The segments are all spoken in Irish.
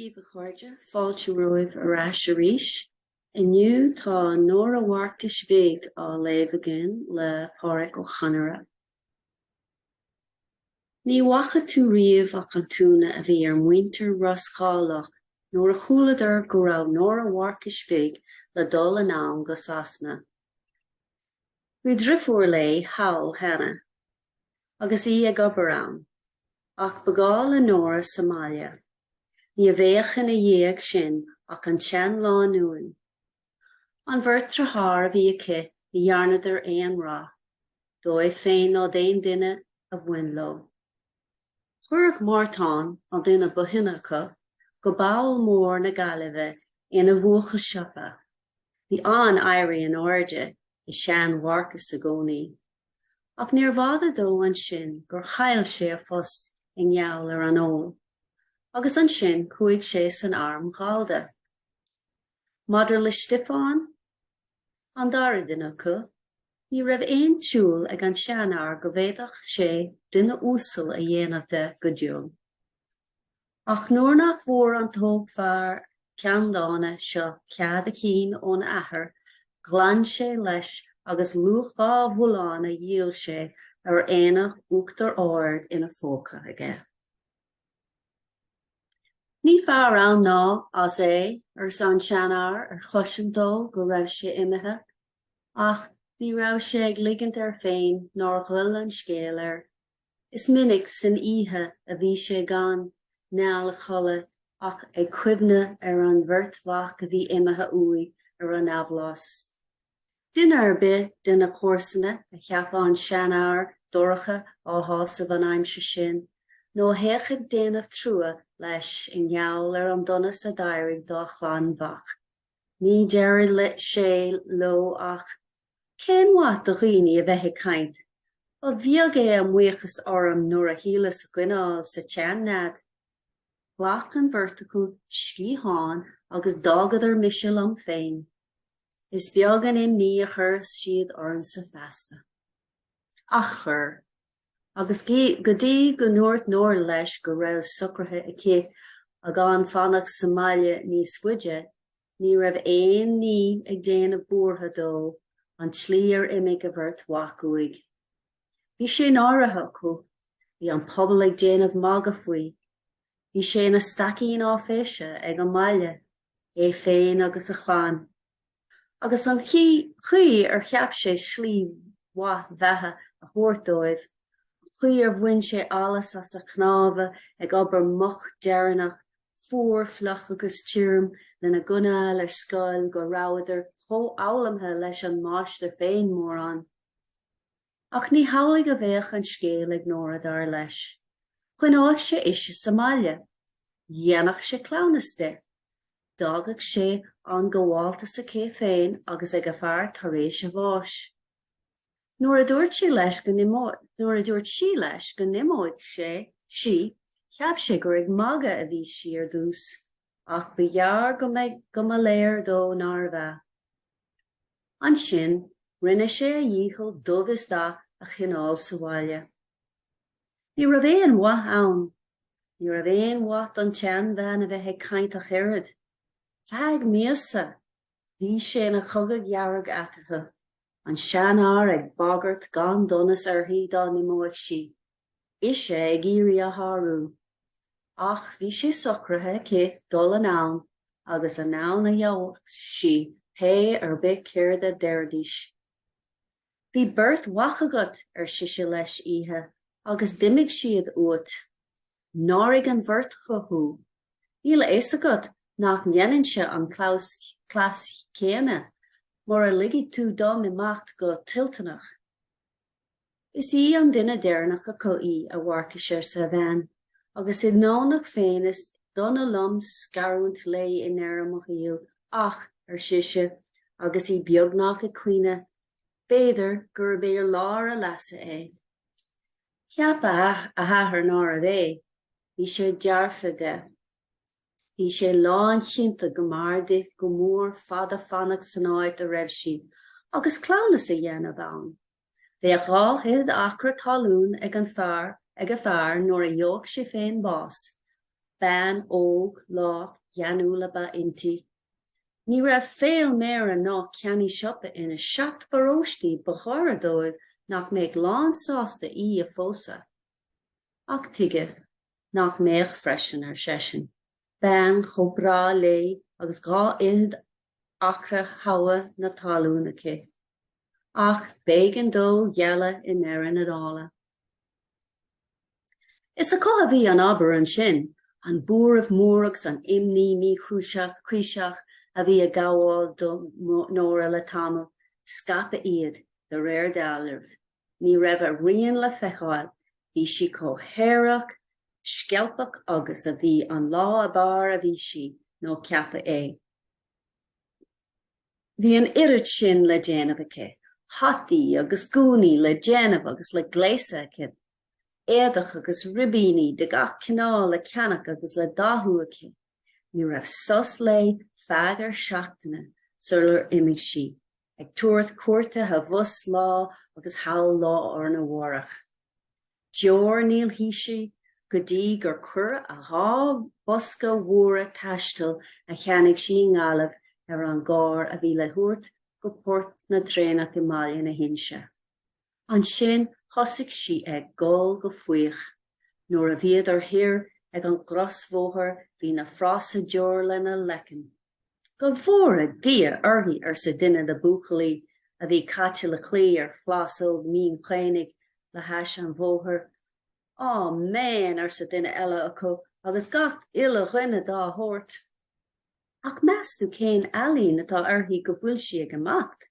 Díomh a chuirde, fáilte roimh arás arís, inniu tá Nóra Mharcais Bhig á léamh agam le Pádraic Ó Conaire. Ní wacha tú riamh ach an túna a bhí muintir Rogha Scéalta nuair a chualadar go raibh Nóra Mharcais Bhig le dul an am go Sasna. Bhí drifúir lé hail hena, agus í ag obair ann, ach bagáil le Nóra Somália. Ní a bhéach ina dhéag sin ach an tean lá nuain. An bhirt trethar a bhí aici i dhearnadar éan rá, dóibh féin ná déon duine a bhain lo. Chuirg mórtán an duine buhinneacha go ball mór na Gaeilge ina bhuacha siopa. Bhí an éirí an áirde i sean Mharcais a gcónaí. Ach níor bhada dó an sin gur chail sé a phost i ngeall ar an ól. Agus an sin chuaigh sé san arm gáilde. Maidir le Stefán, an dara duine acu, ní raibh aon túil ag an seanár go bhféadfadh sé duine úsal a dhéanamh de go dúil. Ach nuair nach mhór an tóg fearr ceandána seo cead a cín ón athair, glan sé leis agus luachá bhualáin a dhiail sé ar éanach uachtar áard ina fóca aige. Ní fearr ann ná as é ar san seanár ar choisiantó go raibh sé imithe, ach ní raibh sé ag ligint ar féin nar ghuill an scéal air. Is minic san oíche a bhí sé gan neall a cholle ach ag cuimhne ar an bhirt mhac a bhí imithe uaidh ar an abhlás. Duine ar bith duine córsanna a cheappa an seanár doracha á hásamh an aimse sin, nó héachad déanamh trua leis in ngeall ar an donas a d'éirigh dá chlan bhach. Ní deireadh sé lo ach cén wat do riine a bheith caint. Ó bheag é an muochas orm nuair a hílas a gcuineáil sa teannad. Ghlach an bhirrtaú scíthán agus dágadar misil an féin. Is beag an imní a chur siad orm sa festa. Ach chur. Agus go dtí go nuairt nóir leis go raibh sucrathe aici ag an fannach Somália níos cuide, ní raibh aon ní ag déanamh buartha dó an tslí ar imig a bhirt mhac-uaidh. Bhí sé áirithe acu, bhí an pobal ag déanamh maga faoi, bhí sé na staciín áféise ag an mbaile, é féin agus a chlan. Agus an chuí ar cheap sé slí bheithe a thuairdóibh, chuí ar bhain sé alas as a cnábha ag obair moch dearnach, fuór flach agus tíorm lena gcuineáil ar Scéal go rabhadar có álamthe leis an máiste féin mór an. Ach ní hamhlaigh a bheith an scéal ag Nóra dar leis. Chuineáigh sé isise Somália, dhéanach sé clownaste, d'ágadh sé an go bhfáilta sa cé féin agus ag a fearr tar éis a bháis. Nuair a dúirt sí leis go nimóid sé, sí, cheap sé gur ag maga a bhí sí ar dús, ach ba dhearr go a léir dó nár bheith. An sin, rinne sé a dhíthil dubh is dá a chinál sa bhaile. Ní raibh éon wath ann, ní raibh éon wath an tean bhean a bheith ag caint a chirid. Feadh míosa, bhí sé na chugad dhearg atathe. An seanár ag bagart gan donas arthaí dá nimóigh sí. Is sé ag iarraidh a tharú. Ach bhí sé sucrathe aici dul an ann, agus an ann a dheabhaigh sí pe ar bith céirde deirdís. Bhí beirt wachagat ar siise leis oíche, agus d'imigh siad uait. Náraigh an bhirt chothú. Níl is agat nach ngeanann sé an clás céanna, mar a ligigh tú dom imacht go tiltanach. Is í an duine dearnach a coí a Mharcais ar sa bhean, agus I nánach féin is donna lom scarúnt lé in air amach íl, ach ar siise, agus I beagnach a cuine, béidir gur béir lár a lasa é. Cheappa a hathair Nóra é, bhí sé dearfaide. Bhí sé lán chinnta go mardaigh go mór fada fannach san áit a raibh sí, agus clownas a dhéanamh ann. Bheadh ráthid acra talún ag a fearr nuair a dheoch sé féin bás. Bain óg lá gheanúla ba inti. Ní raibh féil méara ná ceannaí siopa ina seacht baróistí ba chóra dóibh nach méid lán sásta í a fósa. Ach tuige, nach méach freisin ar sesin. Bain chomh brá lé agus gá iad achra hawa na talúna ché. Ach bégan dó gheala in éireann adála. Is a cótha bhí an aber an sin, an búr of múragus an imní mí chuiseach a bhí a gáháil do Nóra le tamil, scapa iad de réir dáilmh. Ní raibh a rion le feiceáil, bhí si cóhéireach, scealpach agus a bhí an leabhar a bhí si nó ceapa é. Bhí an irid sin le déanamh aici, hataí agus gúnaí le déanamh agus le gléasa aici, éadach agus ribíní de gach cinál le ceannach agus le dathú aici. Ní raibh sus le feagar seachtainna sular imigh si, ag tuairt cuairte ha bhus lá agus hail lá ar na mhórach. Deor níl híisi go dtí gur chur a dhá bosca mhóra taistil a cheannaigh si ngálamh ar an gár a bhí le thuairt go port na trénach i mbaile na hinse. An sin thosaigh si ag gol go fuich, nuair a bhíad ar thir ag an grosmhóthar hí na frása deor le na lecin. Go bhóra dia orthaí ar sa duine de búchalaí a bhí caite le clí ar phlasóg mín chéinnig le heis an bhóthar. Á man ar sa duine eile acu agus gach ile dhuine dá thuairt. Ach meastú cén ealaín atá orthaí go bhfuil si ag amach.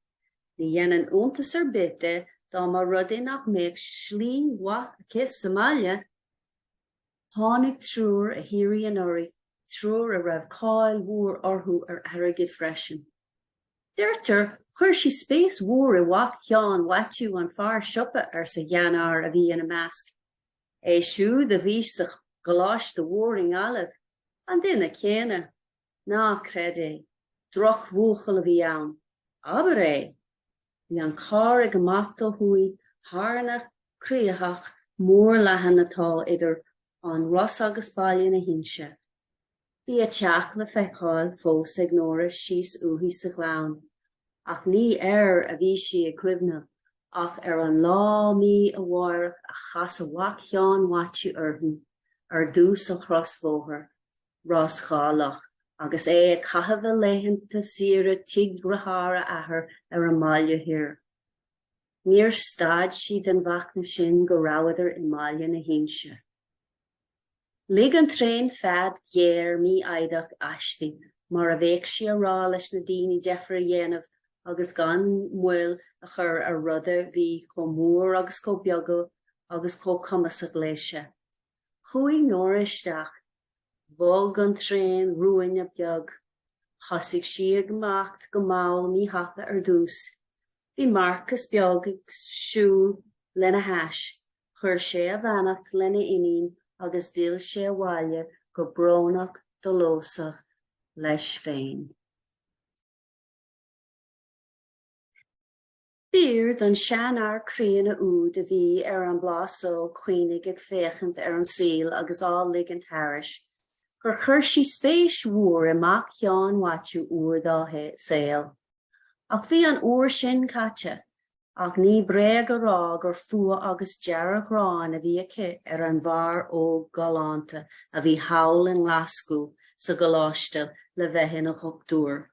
Ní dhéanann úntas ar bite dá mar rudaí nach méid slí wa cés Somália. Tháinig trúr a hírí an orí, trúr a raibh cáil mhór orthú ar airgid freisin. Deirtear chuir si spéis mhór i bhac cheann watú an fearr siopa ar sa gheannar a bhí ina measc. É siú de bhí sa goláis de mhór in ngálamh, an duine céanna. Ná creid é, droch mhúchal a bhí ann. Aber é, bhí an cá ag amach do thuaidh, tharnach críothach mór leathan atá idir an Ros agus baile na hinse. Bhí a teach le feiceáil fós ag Nóra síos uthí sa ghlán, ach ní a bhí si ag cuimhnamh, ach ar an lá mí a mhárach a chas a bhac cheann watú orthu, ar dús an chrosmhóthar, Rogha Scéalta, agus é a caitheamh léitheanta siar tigrachara athair ar an mbaile thir. Níor stáid siad an bhacnamh sin go rabhadar i mbaile na hinse. Lig an tréin fad géir mí aidach astu, mar a bhéic si a rá leis na daoine deafar a dhéanamh agus gan mhfuil a chur ar rudder bhí có mór agus có beaga agus có cnuasach léise. Chuaigh Nóra isteach, bhog an tréin ruain a beag, thosaigh si ag amach go máil ní hapa ar dús. Bhí Mharcais beag ag siúil lena heis, chur sé a bheanach lena inín agus díl sé a bhaile go brónach do lósach leis féin. Bír don seannar crían a úd a bhí ar an blásó cuoinnig ag féchant ar an Scéal agus á ligand thairis, gur chur si spéis mhór amach cheann watú uair dá Scéal. Ach bhí an uair sin caite, ach ní bré go rá gur fua agus dearg rán a bhí aici ar an bhar ó galanta a bhí hail in Glasgow sa goláiste le bheithin a chochtúr.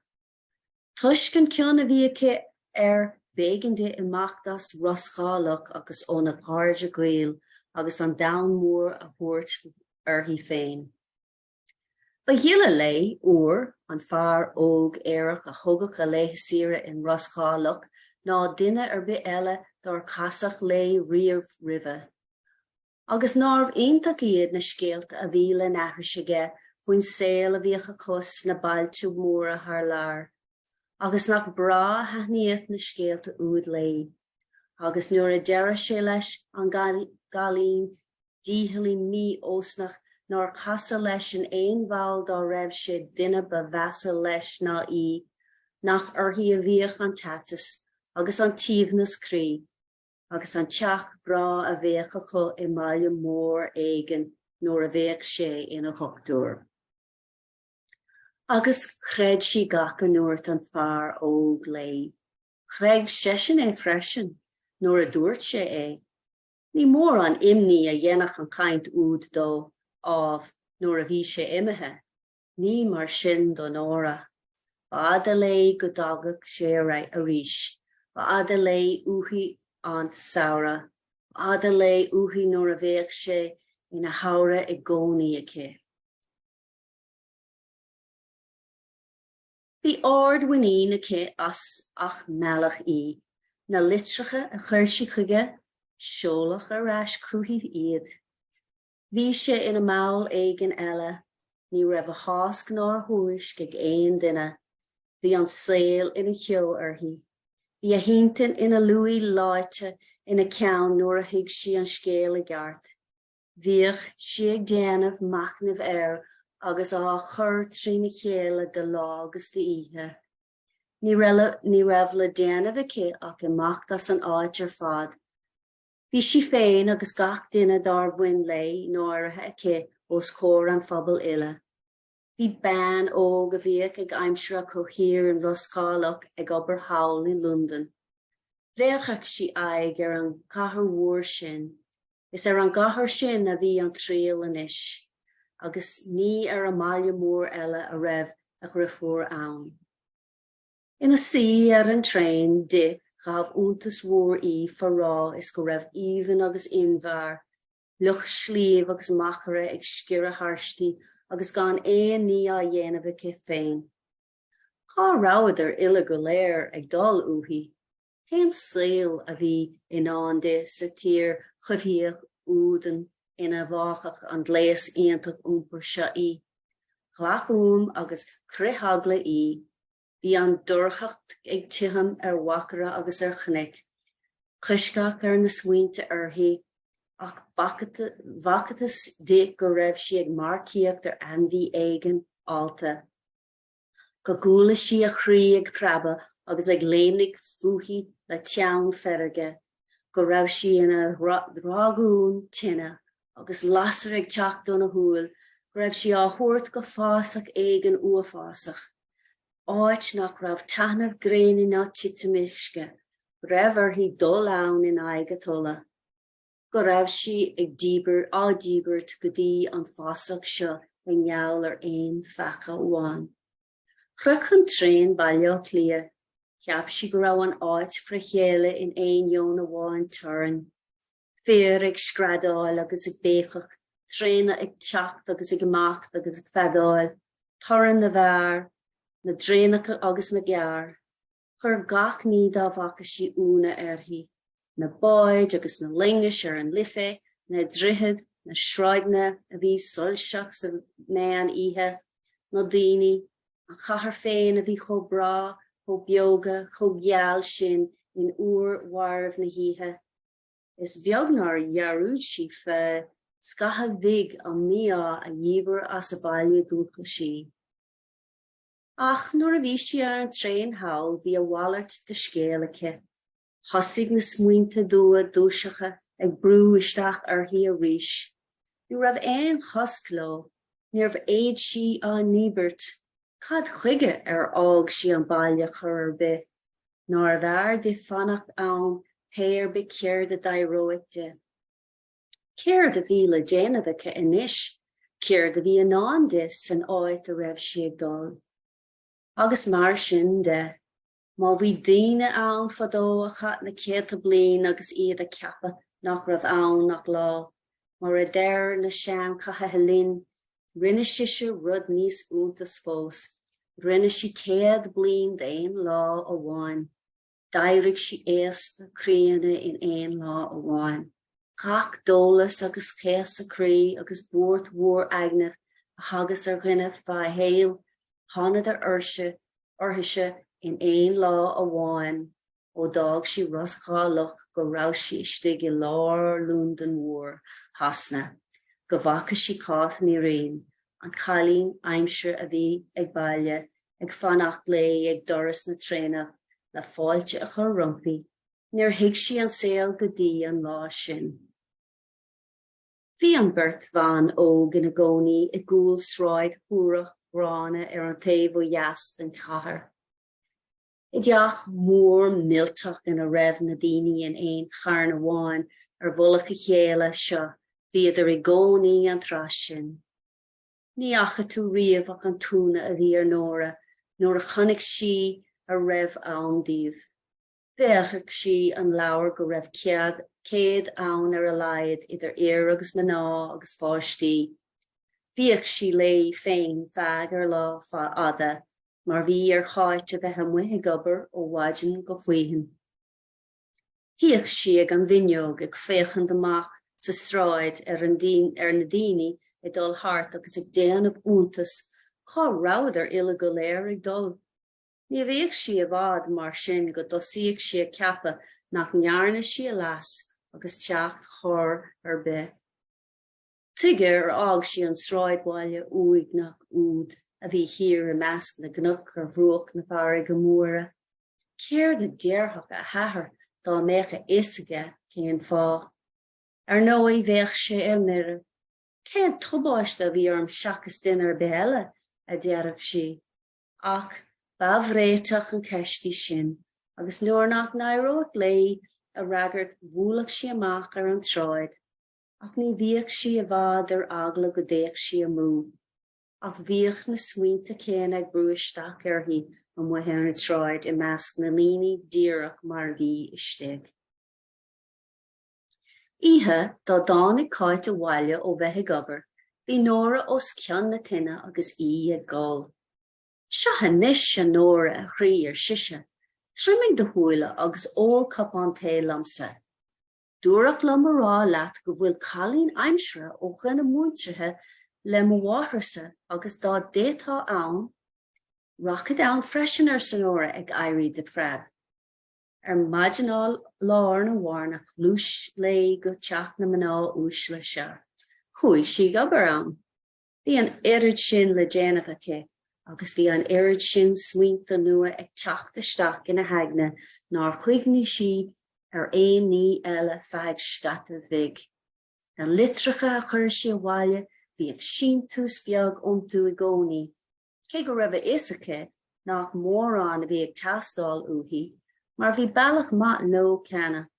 Tuiscin ceann a bhí aici ar béginde imachtas Scéalach agus óna páirde Gaeilge agus an damhmór a thuairt orthaí féin. Ba dhiile lei uair an fearr óg éireach a thugach a léithe siire in Scéalach ná duine ar bith eile dar casach lei riamh ribhe. Agus nárbh iontach iad na scéalta a bhí le nathair sige faoin Scéal a bhíocha cos na bailte móra thar lear. Agus nach bra haithníocht na scéalta úd lei. Agus nuair a deire sé leis an galín díthalaí mí ósnach nár casa leis an éon bháil dá raibh sé duine ba bheasa leis ná í, nach orthaí a bhíoch an tatas, agus an tíomhnas crí, agus an teach bra a bhéach acu i mbaile mór éigean nóair a bheadh sé ina hochtúir. Agus chreid sí gach an nuairt an fearr óg léamh. Chreid sesin freisin, nóair a dúirt sé Ní mór an imní a dhéanach an caint úd dó ábh nóair a bhí sé imithe, ní mar sin don Nóra. Ba ada lé go dagach sé a ríis, ba ada lé uthí ant saora, ba ada lé uthí nóair a bheadh sé ina haire I gcónaí aici. Bhí ard wanín aici as ach meallach na litreacha a chuirse chuige, seolach a rais cruthí iad. Bhí sé ina maul éigean eile, ní raibh a thásc ná thuais go aon duine. Bhí an Scéal ina cheo orthu. Bhí a híntain ina luaí láite ina ceann nuair a thuig sí an scéal I gceart. Bhíodh sí ag déanamh macnamh agus á chur trína chéile de lá agus de oíche. Ní raibh le déanamh aici ach amach as an áit fad. Bhí sí féin agus gach duine dar bhain lei nóirithe aici os chóir an phobal uile. Bhí Bain óg a bhíodh ag aimsire chomhthír an Rogha ag obair hawl in London. Bhéadach sí aig an cathair mhór sin. Is an gcathair sin a bhí an tríal inis, agus ní a máille mór eile a raibh a grifór ann. Ina sí an trein de gaf úntas mhór forrá is go raibh íomhan agus inmhar, luch slíomh agus machara ag scior a tharstí agus gan éon ní a dhéanamh aici féin. Cá ráidir ille go léir ag dul uthí. Cén Scéal a bhí in an de sa tír chomhíoch údan ina bháchach an léas iontach úmpar se Ghlachúm agus crithagla bhí an dorchacht ag titham mhacara agus chnic. Chuisceach na smaointe orthu ach bhacatas de go raibh sí ag marcíocht anmhí éigean alta. Go gúla sí a chrí ag crabba agus ag léamnig fuhí le teann ferige. Go raibh sí ina rágún tine agus lasar ag teach don na húil, go raibh sí á thuirt go fásach éigean uafásach. Áit nach raibh taitneamh gréine ná titimiisce, raibh hí dul ann in aige tola. Go raibh sí ag díbert go dtí an fásach seo ag ngeall aon fecha uáin. Chruch an tréin bailio clia, ceap sí go raibh an áit frichéile in aon jóna bháin turin. Fér ag scradáil agus ag béchach, tréine ag teacht agus ag amacht agus ag fedáil, turin na bhar, na dréanacha agus na gearr. Chur gach ní dá bhacha sí úna orthu. Na báid agus na lingeis an life, na drithid, na sráidne a bhí sulseach sa meán ihe, na daoine, an chathair féin a bhí cho brá, cho beoga, cho geall sin in uair mharmh na hithe. Is beagnar jarúd sí fe scatha Bhig an mia a dhíbar as a bailile dúcha sí. Ach nuair a bhí sí ar an tréin hawl bhí a bhallart de Scéal aici. Thosaigh na smaointe dúiseacha ag brú isteach orthu a ríis. Ní raibh aon thoscló, níorbh éiad sí an níbert. Cad chuige ág sí an bailile chur be. Nár bhar de fanacht ann péir be ceir de dairóig de. Ceir de bhí le déanamh aici inis, ceir de bhí an an de san áit a raibh sí ag dul. Agus mar sin de, má bhí daoine ann fadó a chat na céta bliain agus iad a ceappa nach raibh ann nach lá, mar a deir na sean catha linn, rinne siise rud níos úntas fós, rinne sí céad bliain d'aon lá a bháin, dairigh sí éasta críanna in aon lá a bháin. Cach dólas agus céas a crí agus búirt mhór aignamh a hagas ar rinne fa héal, tháinig ar orthaise in aon lá a bháin, ó dag sí Rogha go raibh sí istigh I lár Lúndan mhór hasna, go bhacha sí cáth ní rion, an chalín aimsir a bhí ag bailile, ag fanacht lé ag doras na tréine, le fáilte a chur rumpaí, níor thuig sí an Scéal go dtí an lá sin. Bhí an beirt bhean óg in a gcónaí I gúil sráid thuaireach brána an taobh ó dheas den chathair. I dteach mór milteach in a raibh na daoine in éon charn amháin bhullach a chéile seo bhíidir I gcónaí an tras sin. Ní acha tú riamh ach an túna a bhí Nóra, nuair a chonig si a raibh ann díobh. Bheadh si an leabhar go raibh céad ann a laghad idir éar agus maná agus fáistí. Bhíodh si lé féin feadh lá fá ada, mar bhí cháit a bheith muithe gobar ó bhaidim go bhuihan. Thíodh si ag an bhuineog ag féchan amach sa sráid na daoine I dul thart agus ag déanamh úntas cá ráidir ila go léir ag dul. Ní bhíodh si a bhád mar sin go dosíodh si a ceappa nach nearna si a las agus teacht chur be. Tuige ág si an sráid bhaile uig nach úd a bhí hir a measc na gnach bhruach na bhar go móra. Céir de déarthach a hathair dá mécha isaige céan fá. Nói bheadh sé mire. Cén tubáiste a bhí orm seachas duine beile a dearach si. Ach, bhréiteach an ceistí sin, agus nuair nach nairóid lé a ragart bhuailach si amach an tráid. Ach ní bhíodh si a bhád agla go déach si mú. Ach bhíodh na smaointe céan ag brúisteach hí an muithe an tráid I measc na líní díreach mar bhí isteag. Ihe dá dánig cáit a bhaile ó bheithe gobar, bhí Nóra os ceann na tine agus ag gáil. Seo hanis a Nóra a chrí ar siise, trimming de thuaile agus ó cap an tae lamsa. Dúrach le marrá leat go bhfuil cailín aimsire ó ghuiine múintethe le mhathirsa agus dá détá ann, rachad ann freisin ar san Nóra ag éirí de freib. Maidinál lár na bhharnach lúis lé go teach na maná ús le se. Chuaigh si gobar ann. Bhí an irid sin le déanamh aici, agus bhí an irid sin smaointe nua ag teach isteach ina haigna nar chuigní si ar éon ní eile feadh scata Bhig. Den litricha a chur si a bhaile bhí ag sin tús beag iontú I gcónaí. Cé go raibh isacha nach mór an a bhí ag teastáil uthí, mar bhí bailach mat nó cheanna.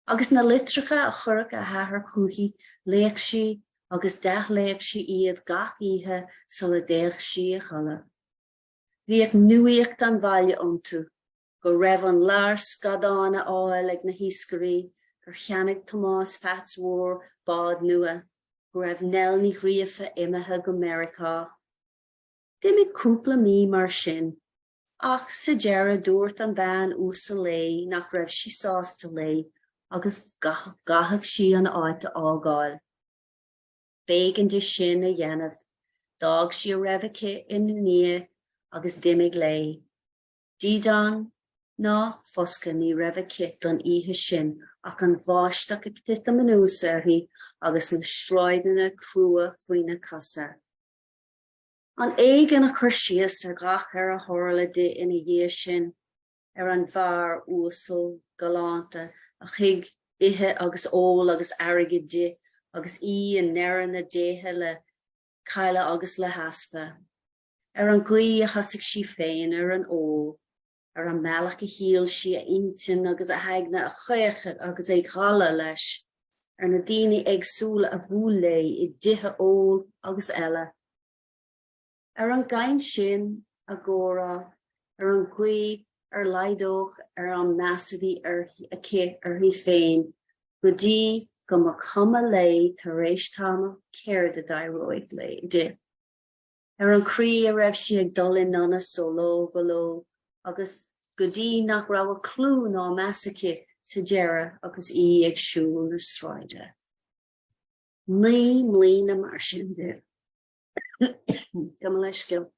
Agus na litricha a churach a hathair chuaigh léach si agus léach si iad gach ihe sa le déach si a chala. Bhí ag nuíocht an bhaile iontú, go raibh an lear scadána áil ag na híscarí, gur cheannig Tomás Fatsmór bád nua, go raibh nelní riamha imethe go Mharcais. Dimig cúpla mí mar sin, ach sa dearad dúirt an bhean ús a lé nach raibh si sásta lé agus gathach si an áit ágáil. Bégan de sin a dhéanamh, dág si a raibh in ní agus dimig lé. Dídan ná fosca ní raibh don ihe sin ach an bháisteach ag tita manúsa hí agus an stráidanna crua faoine casa. An éigen a chur sias a gach ar a thorla de ina dhé sin ar an bhar úsal galánta a chuig ihe agus ól agus airige de agus an neran na déthe le caile agus le haspa. Ar an gcuí a hasig si féin ar an ól, ar an mealach a híal si a intin agus a haigna a chuige agus é chala leis, ar na daoine agsúla a bhúil lé I dithe ól agus eile. Ar an gain sin a ggóra, ar an gcuí ar laidóch ar an measahí ar a cé ar hí féin, go dtí go mar cuma lé tar rééis táma céir de dairóid lé de. Ar an crí a raibh si ag dul in nana solo goló, agus go dtí nach raibh a clú ná measaice sa deara agus ag siúil na sráide. Mlína mar sin de. Gam leis skill.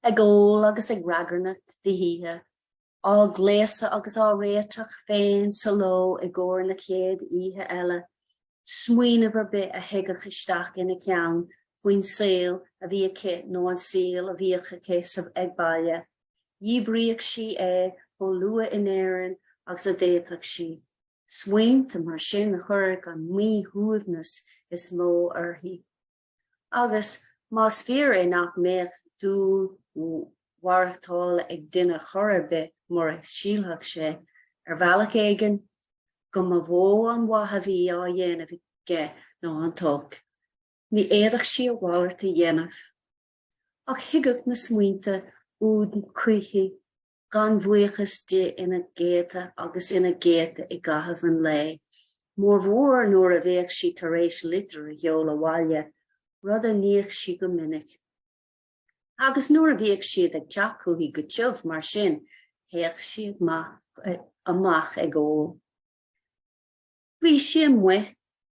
Ag ól agus ag ragarnacht de híthe, á gléasa agus á réiteach féin sa ló ag ggóir na céad ihe eile, smuoineh ar bit a hiigech isteach ina ceann faoin Scéal a bhí aici nó an Scéal a bhíoch aici ag baile. Dhíbríoch si ó lua in éireann agus a déiteach si. Swainte mar sin a chur an mí thuamhnas is mó orthaí. Agus más fear é nach méach dú wartáil ag duine chorbe mar síalthach sé bhealach éigean go má bhó an wathaí á dhéanamh ge nó an tóg. Ní éadach sí a bhhairta dhéanamh. Ach hiigeh na smaointe úd cuithe gan bhuichas de ina géata agus ina géata I gathamh an lé. Mór mhór nuair a bhéadh sí tar éis litir a gheol bhaile, rud a níoch sí go minic. Agus nuair a bhéadh siad ag teachúthaí go teamh mar sin, héach sí amach ag ól. Bhí sí muith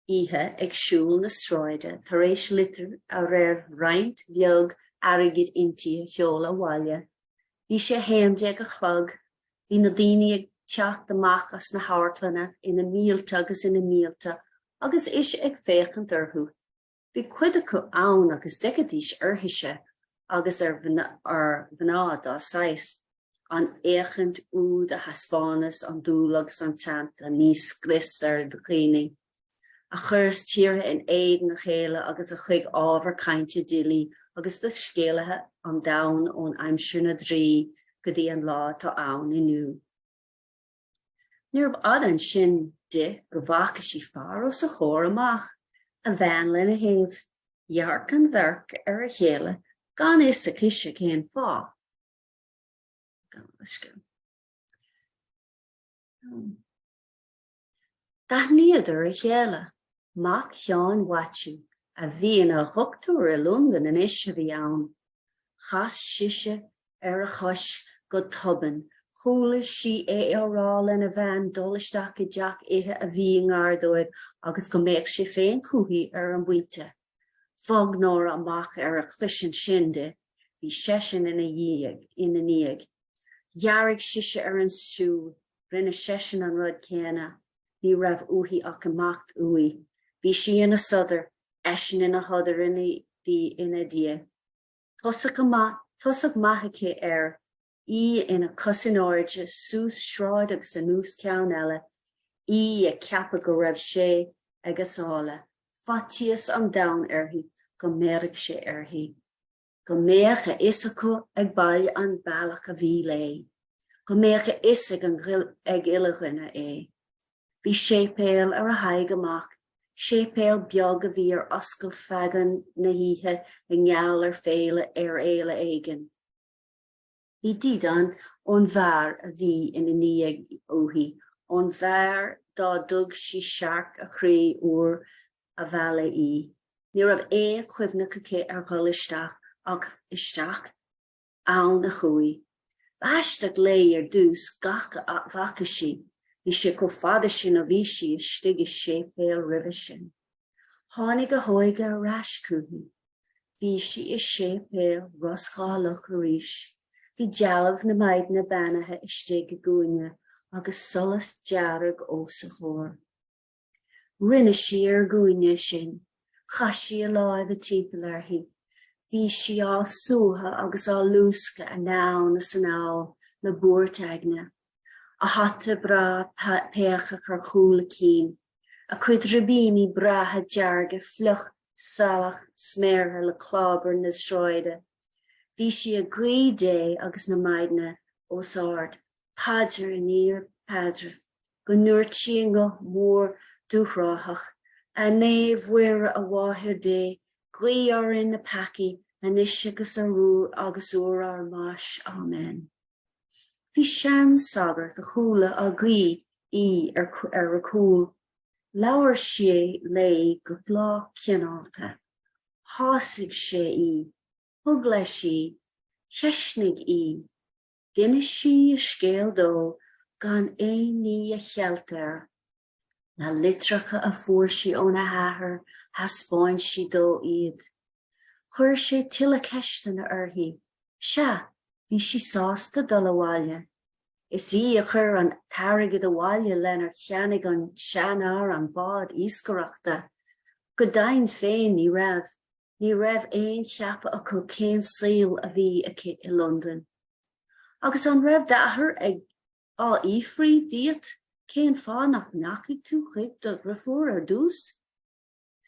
ihe ag siúl na sráide tar éis litir a raibh roinnt bheag airgid intí a gheol bhaile. Bhí sé héimde ag a chlog, bhí na daoine ag teacht amach as na háirtlanna ina mílta agus ina mílta, agus is ag féchant orthú. Bhí cuid acu ann agus decadís orthaise agus bhnád á sais, an échant úd a haspánas an dúlagus an teanta níos gris do chéine. A churas tíre in éiad na chéile agus a chuig ábhar cainte dilí agus de scéalathe an dain ón aimsir na drí go dtí an lá tá ann inniu. Níor adan sin de go bhacha sí fear os a chóir amach, a bhean lena héamh, dhearc an bheic ar a chéile, gan is a ciise cén fá. Daithníad ar a chéile, mac Seán watú, a bhí ina thuchtúir I London in isise bhí ann. Chas siise ar a chos go tuban, chúla sí é árá lena bhean dolisteach I deach ithe a bhí ngardóid agus go méid sé féin cúthaí ar an buinte. Fog Nóra amach ar a chlisin sinde, bhí sesin ina níag. Dhearg siise ar an siúl, rinne sesin an rud céanna, ní raibh uthí ach amach uí. Bhí sí ina sodar, esin ina hodar ina dia. Tosach maithacha ar, ina cosin áide, suas sráid agus a nús ceann eile, a ceapa go raibh sé agus ála, fatíos an dain orthaí, go méirigh sé orthaí. Go méach a is acu ag bail an bailach a bhí lé. Go méach a is ag ilghine é. Bhí sépéal ar a haig amach, sépéal beag a bhí ar oscail fegan na híthe a ngeall ar féile ar éile éigean. Bhí dídan ón bhar a bhí ina níag óthaí, ón bhar dá dug sí seac a chré uair a bheala í. Ní raibh cuimhneacha ar gol isteach ach isteach ann a chuaigh. Baisteach lé ar dús gach a bhaca sí, bhí sé go fada sin a bhí sí stigh sépéal ribhe sin. Tháinig a hóige a raiscúthaí, bhí sí sépéal Rogha Scéalta. Bhí dealamh na maid na banathe stigh gúine agus solas dearg os a chóir. Rinne sí ar gúine sin, chaisi a láimh a timpeall orthaí. Bhí sí á suatha agus á lúsca a nán as an áil na búirteagne. A hatta bra péacha chu chúla cín, a chuid rabíní bratha dearga fluch salach sméirthe le clábar na sráide. Bhí sí a gcuí dé agus na maidne os ard, Pádraic níor Pádraic, go nuairt sí go mór dúthráthach, a néomhhuiire a bháthir dé, gcuí ar in na paci, a níos agus a rú agus uair ar más. Amen. Bhí sean sagar de chúla a gcuí ar a cúl, leabhar sé lé go blá ceanálta. Hásigh sé thug lei sí, cheisnig duine sí a scéal dó gan ní a chealtar. Na litracha a fuair sí ón a hathair, haspáin sí dó iad. Chuir sé tilla ceiste na orthaí, se, bhí sí sásta dul bhaile. Is a chur an tarigid a bhaile lenar cheannig an seanár an bád íscoireachta. Go dain féin ní raibh éon cheapa acu cén saoil a bhí aici I London. Agus an raibh d'athair ag á ífrí díot, cén fá nach naci tú chuig do grafúr dús.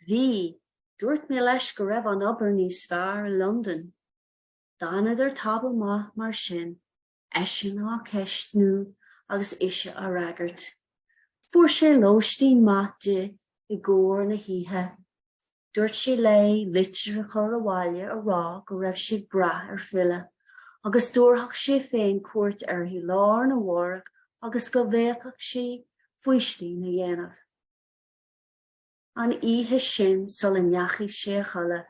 Bhí, dúirt mé leis go raibh an obair níos fearr in London. D'anad tabal maith mar sin, eisin á ceistnú agus ise a ragart. Fuair sé lóistí maith de I gcóir na híthe. Dúirt sé lei litir a chur abhaile a rá go raibh sé brath fille, agus dúrthach sé féin cuairt hí lár na mhórach agus go bhféadfadh sé faoistí na dhéanamh. An ihe sin sul in neachaí sé chala,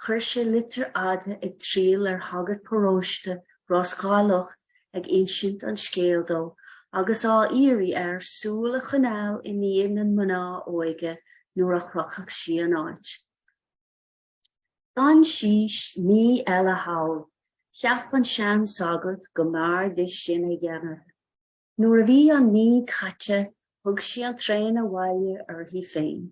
chur sé litir ada ag tríal hagad paróiste Scéalach ag insint an Scéal dó, agus á íri súla chanáil I níon an mná óige nuair a chrochach sí an áit. Dan sí ní eile hawl, cheap an sean sagart go mar dis sin a dhéanamh. Nuair a bhí an mí caite, thug sí an tréin a bhaile hí féin.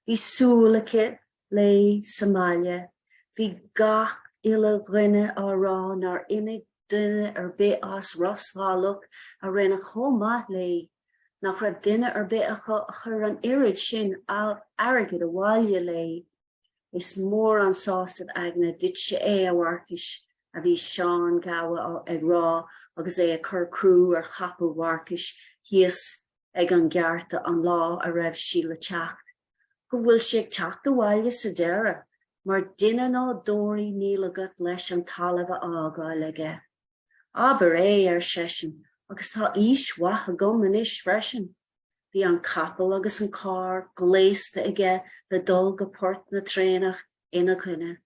Bhí súlacha le Somália, bhí gach ile grinne á rá nar inig duine bit as Scéalach a rinne chomá le, nach raibh duine bit a chur an irid sin airgid a bhaile le. Is mór an sásad agna dit sé a Mharcais a bhí seán gawa ag rá agus a chur crú chapel Mharcais híos ag an gearrscéalta an lá a raibh sí le teach. Go bhfuil sé ag teach go bhaile sa deire, mar duine ná dóirí nílagat leis an talamh ágáil aige. Aber sesin, agus tá wath agam inis freisin. Bhí an capel agus an car gléasta aige le dul go port na trénach ina chuine.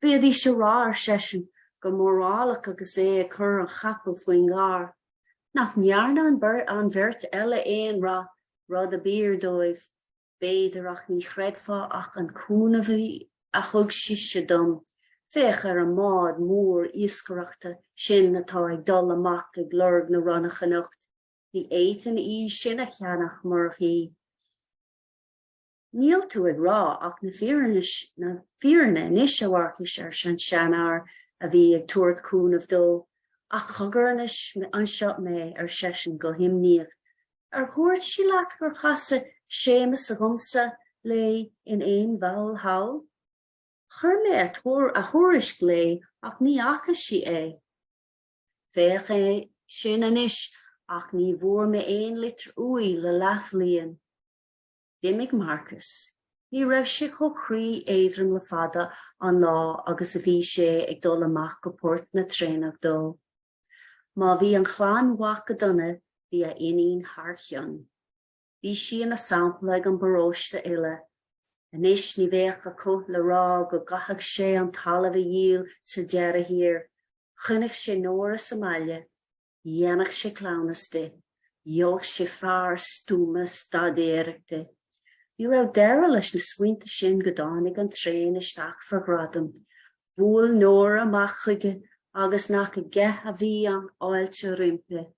Bhí dí se rá sesin go mórálach agus a chur an chapel faoin gár. Nach nearna an bhirt eile rá a bír dóibh, béidirach ní chreidfá ach an cúnamhaí a thug sí se dom. Féach an mád mór íoscairachta sin atá ag dul amach ag lurg na rannach anocht. Bhí éitin sin a cheannach mar hí. Níl tú ag rá ach na fíorna inis a Mharcais san seanár a bhí ag tuairt cúnamh dó, ach chugur inis an seo mé sesin go himníoch. Thuairt sí leat gur chasa sémas a gomsa le in éon bhall hawl. Chur mé a thuairis lé ach ní achas sí é. Féach sin inis ach ní bhór me éon litir uí le leathlíonn. Bhí Mharcais. Ní raibh sé cho chrí éadrom le fada an lá agus a bhí sé ag dul amach go port na trénach dó. Má bhí an chláán wacha donna bhí a inín thar-cheann. Bhí sí in a sampla ag an baróiste ile. Anis ní bheadh a cóth le rá go gachadh sé an talamh a díal sa deire hir. Chunneadh sé Nóra Somália, dhéanach sé clánasta, dheoch sé fearr stúma stadéireachta. Bhí raibh deire leis na smaointe sin go dánig an tréin isteach for gradam. Bhuail Nóra amach chuige agus nach a gceith a bhí an áilte rimpe.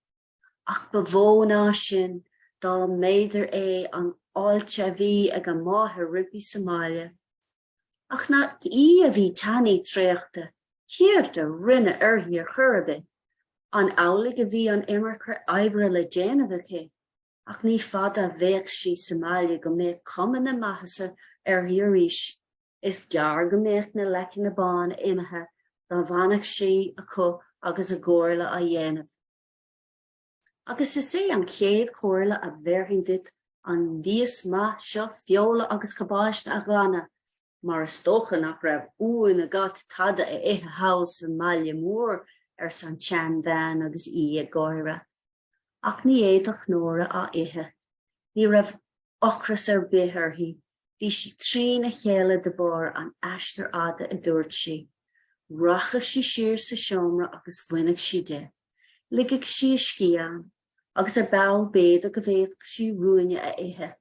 Ach ba bhóná sin dá méidir an áilte a bhí ag an máthe rimpi Somália. Ach na í a bhí tannaí tréachta, céir de rinne hir churabe. An álaigh a bhí an imirchar oibre le déanamh ach ní fada bhéadh sí Somália go méid cumann na maithasa hir ríis. Is gearr go méid na lecin na bán imethe dá bhanach sí a có agus a gcomharla a dhéanamh. Agus is an chéad comharla a bhearthainn dit an níos maith seo feola agus cabáiste a glanna, mar is tócha nach raibh uainn a gat tada a ithe hawl Somália mór san ceann Bain agus a gáire. Ach ní éadach Nóra a ithe. Ní raibh ochras bithirthaí. Bhí sí trí na chéile de bar an eistir ada a dúirt sí. Racha sí siar sa seomra agus bhainneadh sí de. Ligeadh sí Scéal, agus a bell béidir go bhéadh sí ruaine a ithe.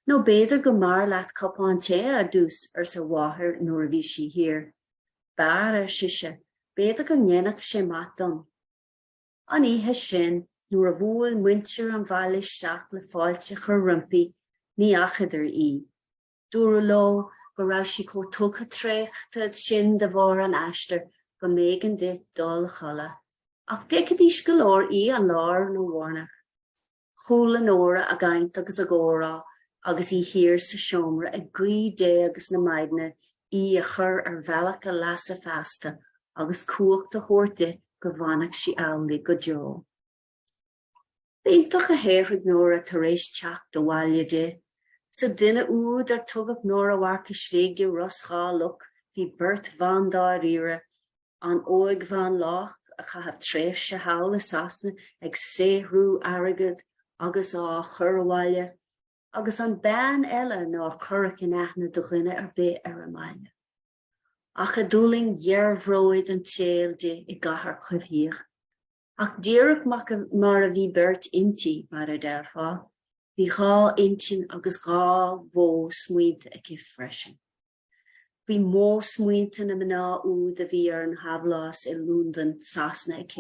nó béidir go mar leat capán té a dús sa bháthair nuair a bhí sí hir. Bear siise, béidir go nnéanach sé matam. An ihe sin, nuair a bhuail muintir an bhaile isteach le fáilte chur rumpi, ní achaidir í. Dúra lo go raibh sí có tucha tréachta sin de bhar an eistir go mégan de dul chala. Ach deicid ís go leor í an lár nó bharnach. Chúla Nóra a gaint agus a góra, agus I hir sa siomra a grí dé agus na maidne I a chur bhealach a las a festa, agus cuacht a hórte go bhannach sí álaí go jo. Bíntach a héirfud Nóra tar éis teach do bhaile de, sa duine úd tugad Nóra warca svéige Rogha hí burt van dá rire, an óig van lách a chahaf tréf se hawl a sasna ag séhrú agad agus á chur bhaile, agus an Bain eile ná churach in aithne do dhuine be a maile. Ach a dúling dhearbhróid an téal de I gahar chuhír. Ach díreach mar a bhí burt inti mar a derfá, bhí gá intin agus gá bhó smuointe ag freisin. Bhí mó smuointe na mná úd a bhí ar an habhlás I Lúndan sasna ag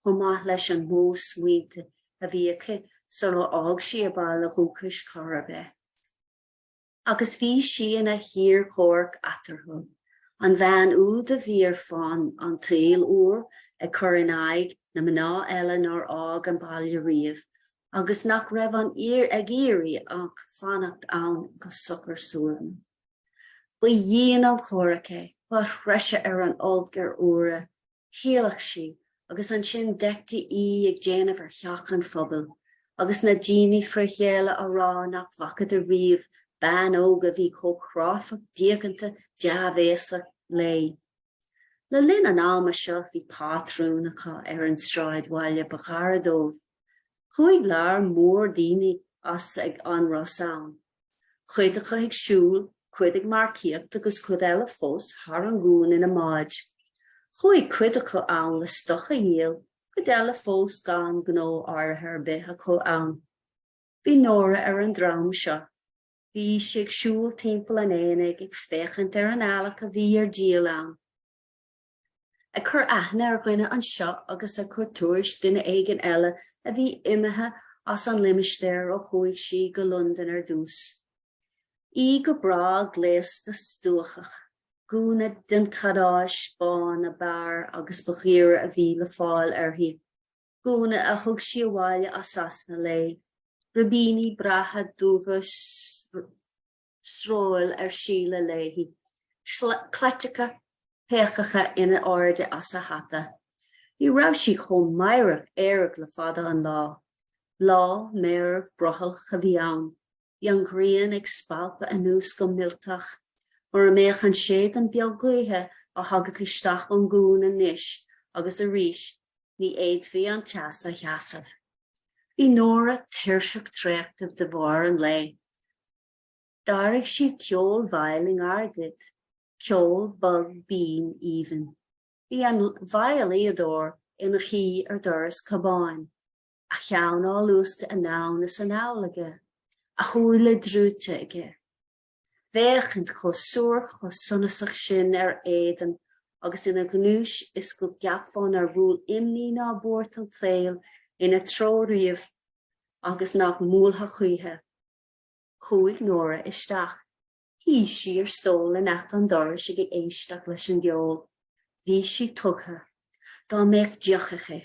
chumá leis an mó smuointe a bhí ag solo ág si a ball a rúchas chorabe. Agus bhí si in a hir chórc atarthú. An bhean úd a bhí ar fáin an téal úr ag chur in aig na mná eile nar ág an bailile riamh, agus nach raibh an ag éirí ach fannacht ann go sucr suúran. Ba dhéan an chóracha, ba threise ar an olgar úra, chéalach si, agus an sin deachtaí I ag déanamh ar cheachan phobal, agus na díní frichéile a rá nach bhacad a riamh Bain óga bhí chráfach díochanta deabhéasa lei. Le linn an alma seo bhí pátrúnacha ar an stráid bhaile ba charadómh. Chuig lear mór daoine as ag an Rosán. Chuidecha ag siúl, chuidig Mharcais agus chud eile fós thar an gún in a maid. Chuig chuidecha ann le stocha dhéal, chud eile fós gan gnó áirithe bithe chu ann. Bhí Nóra ar an drám seo. Bhí si ag siúl timpeall an éanaig ag féchant ar an ealach a bhí ar díal ann. A chur aithne ar gcuine an seo agus a chur tuairis duine éigean eile a bhí imethe as an limistéir ó chuaig si go London ar dús. I go brá gléas na stúachach, gúna den cadáis bán a bar agus bachíir a bhí le fáil arthaí. Gúna a thug si bhaile as sasna lei. Rabíní bratha dúmha sróil ar síle léhi. Cleitecha pechacha ina áirde as a hata. I rah si chom mairech éireg le fada an lá. Lá méirh brothal chubhí ann. I an ghrian ag spalpa a nús go miltach, mar a méach an séad an beag gluthe a hagad isteach an gún a níos agus a ríis, ní éad bhí an teas a cheasamh. Bhí Nóra tíirseach tréachtamh de bhar an lei. D'arg si ceol bhailing agad, ceol bug bín even. Bhí an bhailéador ina chi ar doras cabáin, a cheann á lústa a nán is an álaige, a chúla drúte aige. Féchant chu suach chu cnuasach sin ar éidan, agus ina gnúis is go gapfán ar bhúl imní ná bort an cléil ina tróríomh agus nach múltha chuithe. Chúig Nóra isteach. Hí si ar stól in each an doras ag éisteach leis an geol. Bhí si tugtha. Dá méid deochacha.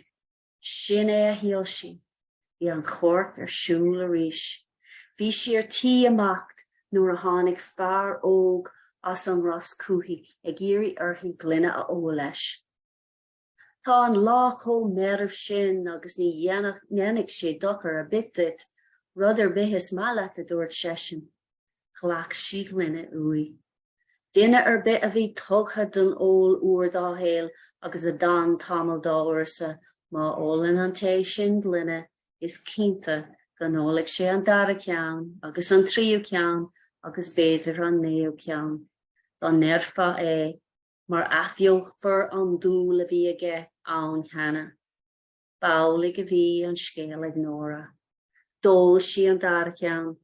Sin é a hial si. Bhí an chórt ar siúl a ríis. Bhí si ar tí amach nuair a tháinig fearr óg as an ras cúthaí ag iarraí orthaí glunne a ó leis. Tá an lá chomh méirmh sin agus ní dhéanamh sé dochar a bit dit, rud ar bithis málacht a dúirt sesin. Chleach si glunne uaí. Duine ar bit a bhí tugtha don ól uair dá héal agus a dan tamil dá uirsa má ólan an tééis sin glunne is cínta go nólaigh sé an dara ceann agus an tríú ceann agus béidir an néú ceann. Dá nerfa é mar athbheochfar an dúil a bhí aige ann cheana. Bálaigh a bhí an scéal ag Nóra. Dól si an dara ceann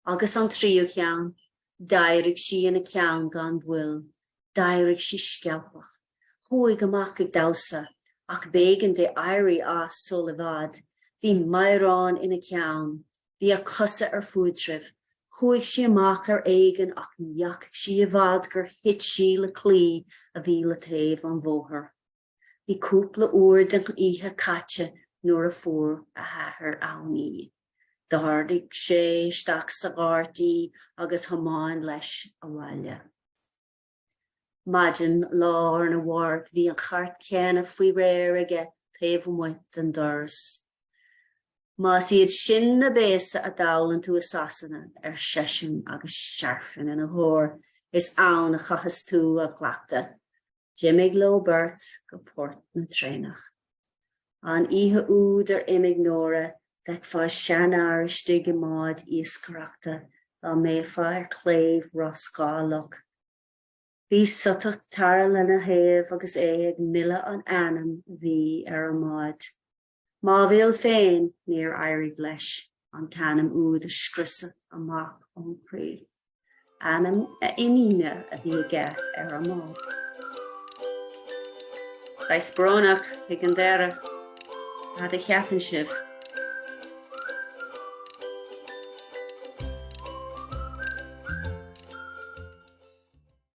agus an tríú ceann, dairigh si ina ceann gan bhfuil, dairigh si scealpach. Chúig amach ag dása, ach bégan de éirí as so laghad. Bhí mairán ina ceann, bhí a cusa ar fuaidribh. Chúig si amach ar éigean ach neach si a bhad gur hit si le clí a bhí le taobh an bhóthar. Bhí cúpla uair den ihe caite nuair a fuair a hathair ann í. D'ardig sé isteach sa ghartaí agus hamáin leis a bhaile. Maidin lár na bhharg bhí an chart ceanna faoi réir aige taobh muid an doras. Más iad sin na béasa a dálann tú a sasanna sesin agus searfin in a thór is ann a chachas tú a ghlachta. Jimig lo bert go port na trénach. An ihe úd imig Nóra dat fá seanár stig mád íoscarachta a méfá cléimh Scéalach. Bhí sutach tara lena héamh agus ag mille an anam bhí a mád. Má bhíal féin níor airig leis an tanam úd a scrisa amach an crí. Anam a imíne a bhí aige a mád. Sais brónach ag an deire, had a cheapan sibh.